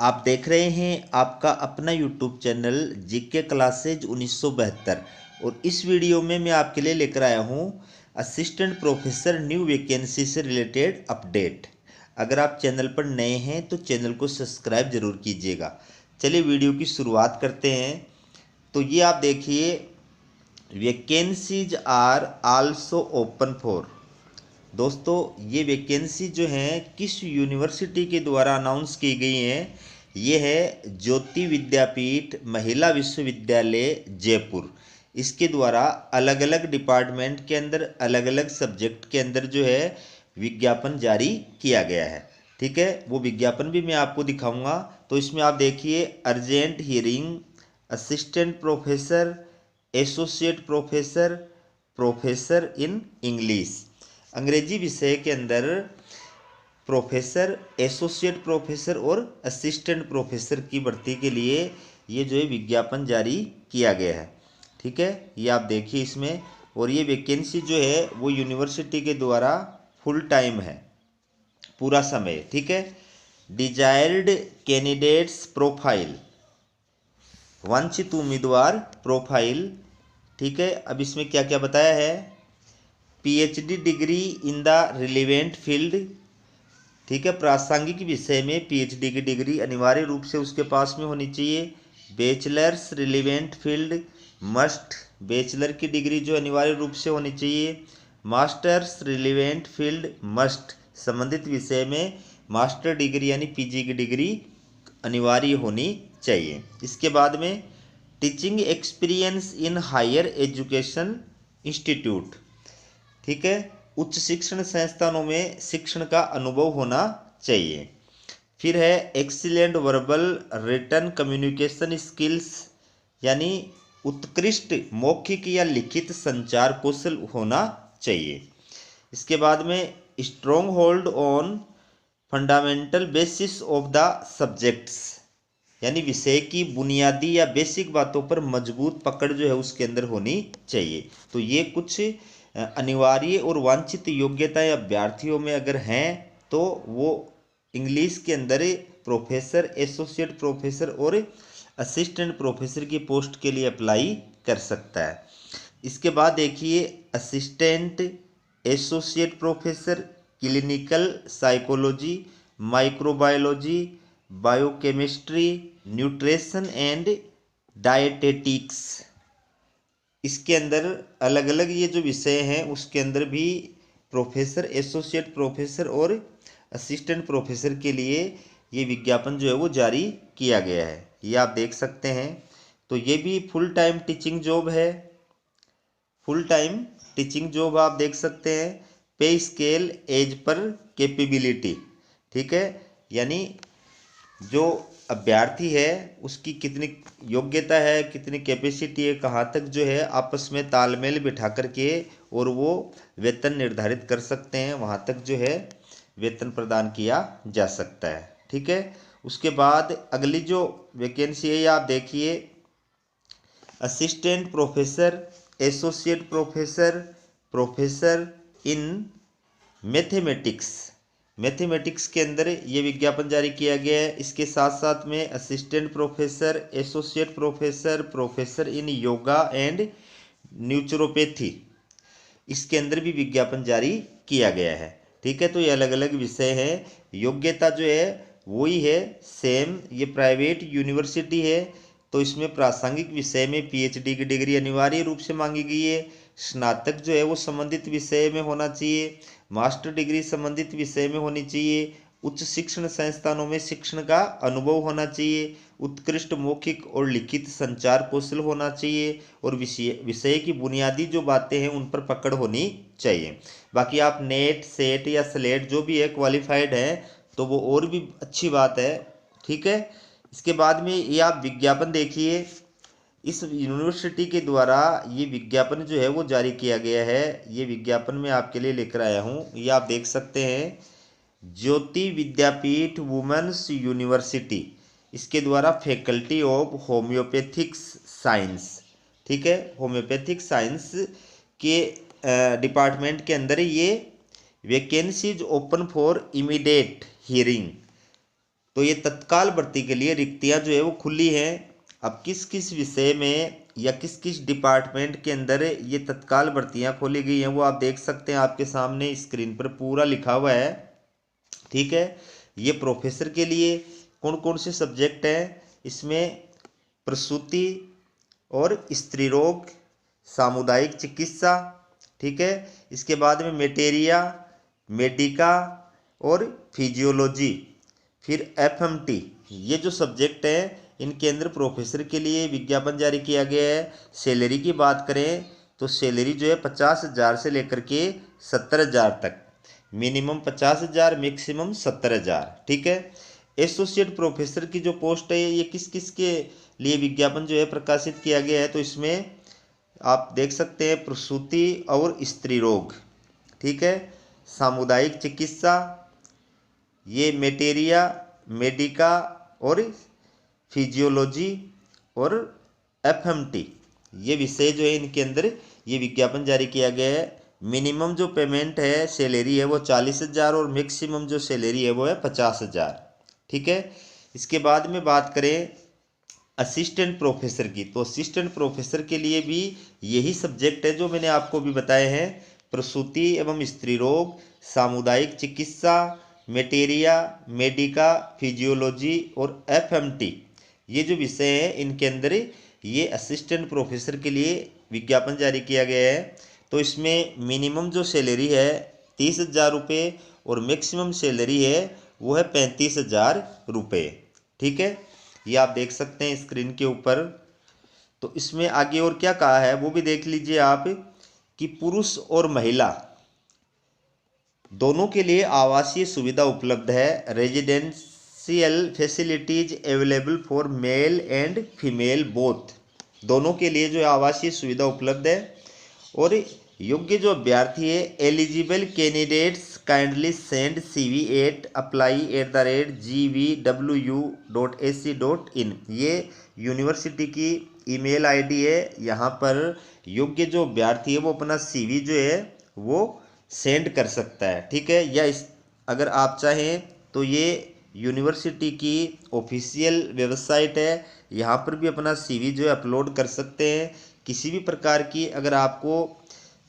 आप देख रहे हैं आपका अपना यूट्यूब चैनल जीके क्लासेज 1972 और इस वीडियो में मैं आपके लिए लेकर आया हूं असिस्टेंट प्रोफेसर न्यू वैकेंसी से रिलेटेड अपडेट। अगर आप चैनल पर नए हैं तो चैनल को सब्सक्राइब जरूर कीजिएगा। चलिए वीडियो की शुरुआत करते हैं। तो ये आप देखिए, vacancies are also open for. दोस्तों ये वैकेंसी जो है किस यूनिवर्सिटी के द्वारा अनाउंस की गई हैं? ये है ज्योति विद्यापीठ महिला विश्वविद्यालय जयपुर। इसके द्वारा अलग अलग डिपार्टमेंट के अंदर अलग अलग सब्जेक्ट के अंदर जो है विज्ञापन जारी किया गया है। ठीक है, वो विज्ञापन भी मैं आपको दिखाऊंगा। तो इसमें आप देखिए, urgent hearing assistant professor, associate professor, professor in English. अंग्रेजी विषय के अंदर प्रोफेसर, एसोसिएट प्रोफेसर और असिस्टेंट प्रोफेसर की भर्ती के लिए ये जो है विज्ञापन जारी किया गया है। ठीक है, ये आप देखिए इसमें। और ये वैकेंसी जो है वो यूनिवर्सिटी के द्वारा फुल टाइम है, पूरा समय। ठीक है, डिजायर्ड कैंडिडेट्स प्रोफाइल, वांछित उम्मीदवार प्रोफाइल। ठीक है, अब इसमें क्या क्या बताया है? PhD degree in the relevant field. ठीक है, प्रासंगिक विषय में पीएचडी की डिग्री अनिवार्य रूप से उसके पास में होनी चाहिए। Bachelors relevant field must, bachelor की डिग्री जो अनिवार्य रूप से होनी चाहिए। मास्टर्स रिलेवेंट फील्ड मस्ट, संबंधित विषय में मास्टर डिग्री यानी पीजी की डिग्री अनिवार्य होनी चाहिए। इसके बाद में teaching experience in higher education institute. ठीक है, उच्च शिक्षण संस्थानों में शिक्षण का अनुभव होना चाहिए। फिर है excellent verbal written communication skills, यानी उत्कृष्ट मौखिक या लिखित संचार कौशल होना चाहिए। इसके बाद में strong hold on fundamental basis of the subjects, यानी विषय की बुनियादी या बेसिक बातों पर मजबूत पकड़ जो है उसके अंदर होनी चाहिए। तो ये कुछ अनिवार्य और वांछित योग्यताएं अभ्यर्थियों में अगर हैं तो वो इंग्लिश के अंदर प्रोफेसर, एसोसिएट प्रोफेसर और असिस्टेंट प्रोफेसर की पोस्ट के लिए अप्लाई कर सकता है। इसके बाद देखिए, assistant associate professor clinical psychology, microbiology, biochemistry, nutrition and dietetics. इसके अंदर अलग अलग ये जो विषय हैं उसके अंदर भी प्रोफेसर, एसोसिएट प्रोफेसर और असिस्टेंट प्रोफेसर के लिए ये विज्ञापन जो है वो जारी किया गया है। ये आप देख सकते हैं। तो ये भी फुल टाइम टीचिंग जॉब है, फुल टाइम टीचिंग जॉब आप देख सकते हैं। पे स्केल एज पर कैपेबिलिटी। ठीक है, यानी जो अभ्यर्थी है उसकी कितनी योग्यता है, कितनी कैपेसिटी है, कहाँ तक जो है आपस में तालमेल बिठा करके और वो वेतन निर्धारित कर सकते हैं, वहाँ तक जो है वेतन प्रदान किया जा सकता है। ठीक है, उसके बाद अगली जो वैकेंसी है ये आप देखिए, assistant professor, associate professor, professor in mathematics. Mathematics के अंदर ये विज्ञापन जारी किया गया है। इसके साथ साथ में assistant professor, associate professor, professor in yoga and naturopathy, इसके अंदर भी विज्ञापन जारी किया गया है। ठीक है, तो ये अलग अलग विषय हैं। योग्यता जो है वही है, सेम। ये प्राइवेट यूनिवर्सिटी है तो इसमें प्रासंगिक विषय में पीएचडी की डिग्री अनिवार्य रूप से मांगी गई है। स्नातक जो है वो संबंधित विषय में होना चाहिए। मास्टर डिग्री संबंधित विषय में होनी चाहिए। उच्च शिक्षण संस्थानों में शिक्षण का अनुभव होना चाहिए। उत्कृष्ट मौखिक और लिखित संचार कौशल होना चाहिए और विषय की बुनियादी जो बातें हैं उन पर पकड़ होनी चाहिए। बाकी आप नेट, सेट या स्लेट जो भी है क्वालिफाइड है तो वो और भी अच्छी बात है। ठीक है, इसके बाद में ये आप विज्ञापन देखिए, इस यूनिवर्सिटी के द्वारा ये विज्ञापन जो है वो जारी किया गया है। ये विज्ञापन मैं आपके लिए लेकर आया हूँ, ये आप देख सकते हैं। ज्योति विद्यापीठ वुमेन्स यूनिवर्सिटी, इसके द्वारा फैकल्टी ऑफ होम्योपैथिक्स साइंस। ठीक है, होम्योपैथिक साइंस के डिपार्टमेंट के अंदर ये vacancies open for immediate hearing. तो ये तत्काल भर्ती के लिए रिक्तियां जो है वो खुली हैं। अब किस किस विषय में या किस किस डिपार्टमेंट के अंदर ये तत्काल भर्तियां खोली गई हैं वो आप देख सकते हैं, आपके सामने स्क्रीन पर पूरा लिखा हुआ है। ठीक है, ये प्रोफेसर के लिए कौन कौन से सब्जेक्ट हैं, इसमें प्रसूति और स्त्री रोग, सामुदायिक चिकित्सा, ठीक है, इसके बाद में मेटेरिया, मेडिका और फिजियोलॉजी, फिर एफएमटी, ये जो सब्जेक्ट हैं इनके अंदर प्रोफेसर के लिए विज्ञापन जारी किया गया है। सैलरी की बात करें तो सैलरी जो है 50,000 से लेकर के 70,000 तक, मिनिमम 50,000, मैक्सिमम 70,000। ठीक है, एसोसिएट प्रोफेसर की जो पोस्ट है ये किस किस के लिए विज्ञापन जो है प्रकाशित किया गया है, तो इसमें आप देख सकते हैं प्रसूति और स्त्री रोग, ठीक है, सामुदायिक चिकित्सा, ये मेटेरिया, मेडिका और फिजियोलॉजी और एफएमटी, ये विषय जो है इनके अंदर ये विज्ञापन जारी किया गया है। मिनिमम जो पेमेंट है सैलरी है वो 40,000 और मैक्सिमम जो सैलरी है वो है 50,000। ठीक है, इसके बाद में बात करें असिस्टेंट प्रोफेसर की, तो असिस्टेंट प्रोफेसर के लिए भी यही सब्जेक्ट है जो मैंने आपको भी बताए हैं, प्रसूति एवं स्त्री रोग, सामुदायिक चिकित्सा, मेटेरिया, मेडिका, फिजियोलॉजी और एफएमटी, ये जो विषय हैं इनके अंदर ये असिस्टेंट प्रोफेसर के लिए विज्ञापन जारी किया गया है। तो इसमें मिनिमम जो सैलरी है 30,000 रुपये और मैक्सिमम सैलरी है वो है 35,000 रुपये। ठीक है, ये आप देख सकते हैं स्क्रीन के ऊपर। तो इसमें आगे और क्या कहा है वो भी देख लीजिए आप, कि पुरुष और महिला दोनों के लिए आवासीय सुविधा उपलब्ध है। Residential facilities available for male and female both, दोनों के लिए जो है आवासीय सुविधा उपलब्ध है। और योग्य जो अभ्यर्थी है, eligible candidates kindly send CV at apply@gvwu.ac.in, ये यूनिवर्सिटी की ईमेल आईडी है। यहाँ पर योग्य जो अभ्यर्थी है वो अपना CV जो है वो सेंड कर सकता है। ठीक है, या अगर आप चाहें तो ये यूनिवर्सिटी की ऑफिशियल वेबसाइट है, यहाँ पर भी अपना CV जो है अपलोड कर सकते हैं। किसी भी प्रकार की अगर आपको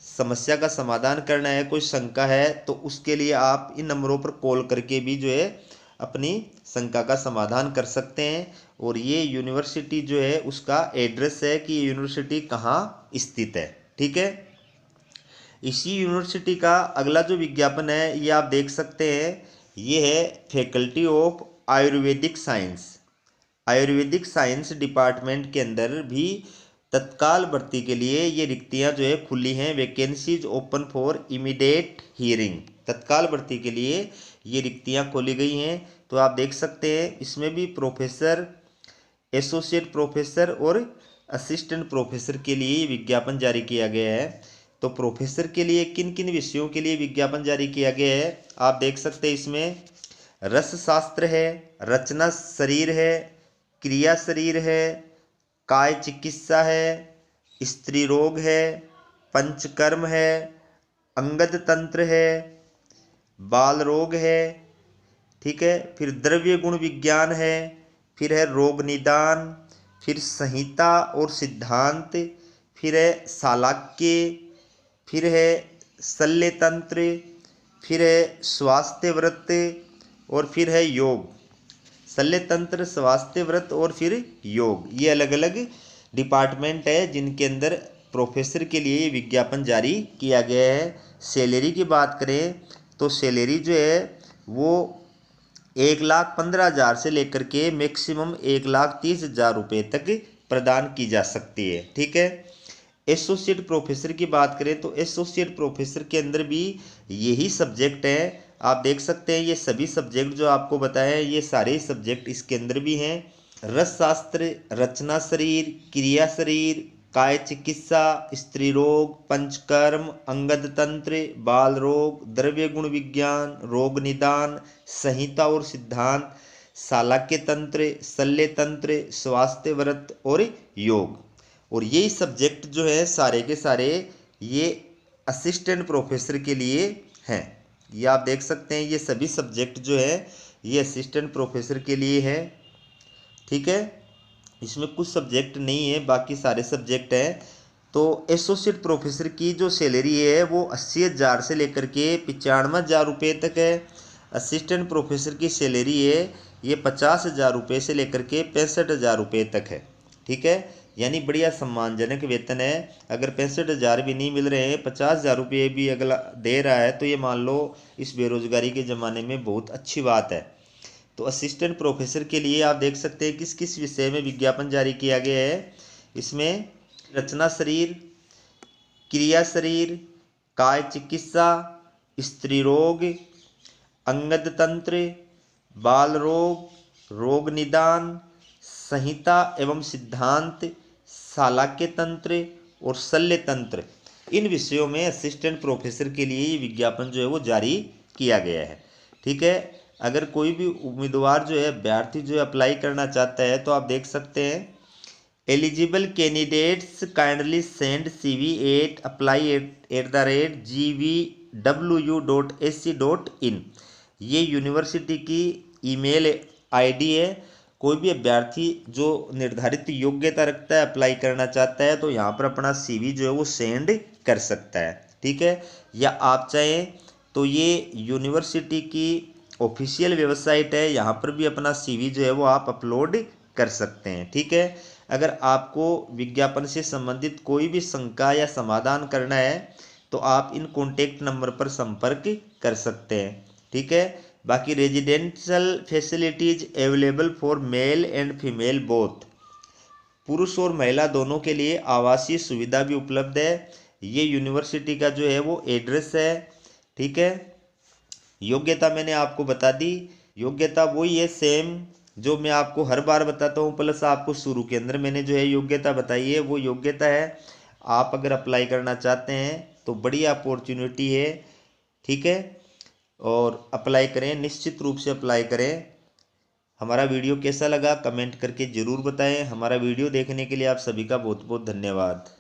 समस्या का समाधान करना है, कोई शंका है, तो उसके लिए आप इन नंबरों पर कॉल करके भी जो है अपनी शंका का समाधान कर सकते हैं। और ये यूनिवर्सिटी जो है उसका एड्रेस है कि यूनिवर्सिटी कहाँ स्थित है। ठीक है, इसी यूनिवर्सिटी का अगला जो विज्ञापन है ये आप देख सकते हैं, ये है faculty of Ayurvedic science. Ayurvedic science department के अंदर भी तत्काल भर्ती के लिए ये रिक्तियां जो है खुली हैं। Vacancies open for immediate hearing, तत्काल भर्ती के लिए ये रिक्तियां खोली गई हैं। तो आप देख सकते हैं इसमें भी प्रोफेसर, एसोसिएट प्रोफेसर और असिस्टेंट प्रोफेसर के लिए विज्ञापन जारी किया गया है। तो प्रोफेसर के लिए किन किन विषयों के लिए विज्ञापन जारी किया गया है आप देख सकते हैं, इसमें रस शास्त्र है, रचना शरीर है, क्रिया शरीर है, काय चिकित्सा है, स्त्री रोग है, पंचकर्म है, अंगद तंत्र है, बाल रोग है, ठीक है, फिर द्रव्य गुण विज्ञान है, फिर है रोग निदान, फिर संहिता और सिद्धांत, फिर है शालाक्य, फिर है शल्य तंत्र, फिर है स्वास्थ्य व्रत और फिर है योग। शल्य तंत्र, स्वास्थ्य व्रत और फिर योग, ये अलग अलग डिपार्टमेंट है जिनके अंदर प्रोफेसर के लिए विज्ञापन जारी किया गया है। सैलरी की बात करें तो सैलरी जो है वो 1,15,000 से लेकर के मैक्सिमम 1,30,000 रुपये तक प्रदान की जा सकती है। ठीक है, एसोसिएट प्रोफेसर की बात करें तो एसोसिएट प्रोफेसर के अंदर भी यही सब्जेक्ट हैं। आप देख सकते हैं ये सभी सब्जेक्ट जो आपको बताए हैं ये सारे सब्जेक्ट इसके अंदर भी हैं। रस शास्त्र, रचना शरीर, क्रिया शरीर, काय चिकित्सा, स्त्री रोग, पंचकर्म, अंगद तंत्र, बाल रोग, द्रव्य गुण विज्ञान, रोग निदान, संहिता और सिद्धांत, शालाक्य तंत्र, शल्य तंत्र, स्वास्थ्य व्रत और योग। और यही सब्जेक्ट जो है सारे के सारे ये असिस्टेंट प्रोफेसर के लिए हैं। ये आप देख सकते हैं ये सभी सब्जेक्ट जो है ये असिस्टेंट प्रोफेसर के लिए है। ठीक है, इसमें कुछ सब्जेक्ट नहीं है, बाकी सारे सब्जेक्ट हैं। तो एसोसिएट प्रोफेसर की जो सैलरी है वो 80,000 से लेकर के 95,000 रुपये तक है। असिस्टेंट प्रोफेसर की सैलरी है ये 50,000 रुपये से लेकर के 65,000 रुपये तक है। ठीक है, यानी बढ़िया सम्मानजनक वेतन है। अगर 65,000 भी नहीं मिल रहे हैं, 50,000 रुपये भी अगला दे रहा है, तो ये मान लो इस बेरोजगारी के ज़माने में बहुत अच्छी बात है। तो असिस्टेंट प्रोफेसर के लिए आप देख सकते हैं किस किस विषय में विज्ञापन जारी किया गया है। इसमें रचना शरीर, क्रिया शरीर, काय चिकित्सा, स्त्री रोग, अंगद तंत्र, बाल रोग, रोग निदान, संहिता एवं सिद्धांत, शालाक्य तंत्र और शल्य तंत्र, इन विषयों में असिस्टेंट प्रोफेसर के लिए ये विज्ञापन जो है वो जारी किया गया है। ठीक है, अगर कोई भी उम्मीदवार जो है, अभ्यर्थी जो है अप्लाई करना चाहता है, तो आप देख सकते हैं eligible candidates kindly send CV at apply@gvwu.ac.in। ये यूनिवर्सिटी की ईमेल ID है। कोई भी अभ्यर्थी जो निर्धारित योग्यता रखता है, अप्लाई करना चाहता है, तो यहाँ पर अपना CV जो है वो सेंड कर सकता है। ठीक है, या आप चाहें तो ये यूनिवर्सिटी की ऑफिशियल वेबसाइट है, यहाँ पर भी अपना CV जो है वो आप अपलोड कर सकते हैं। ठीक है, अगर आपको विज्ञापन से संबंधित कोई भी शंका या समाधान करना है, तो आप इन कॉन्टेक्ट नंबर पर संपर्क कर सकते हैं। ठीक है, बाकी residential facilities available for male and female both, पुरुष और महिला दोनों के लिए आवासीय सुविधा भी उपलब्ध है। ये यूनिवर्सिटी का जो है वो एड्रेस है। ठीक है, योग्यता मैंने आपको बता दी। योग्यता वही है सेम जो मैं आपको हर बार बताता हूँ, प्लस आपको शुरू के अंदर मैंने जो है योग्यता बताई है, वो योग्यता है। आप अगर अप्लाई करना चाहते हैं तो बड़ी अपॉर्चुनिटी है। ठीक है, और अप्लाई करें, निश्चित रूप से अप्लाई करें। हमारा वीडियो कैसा लगा कमेंट करके ज़रूर बताएं। हमारा वीडियो देखने के लिए आप सभी का बहुत बहुत धन्यवाद।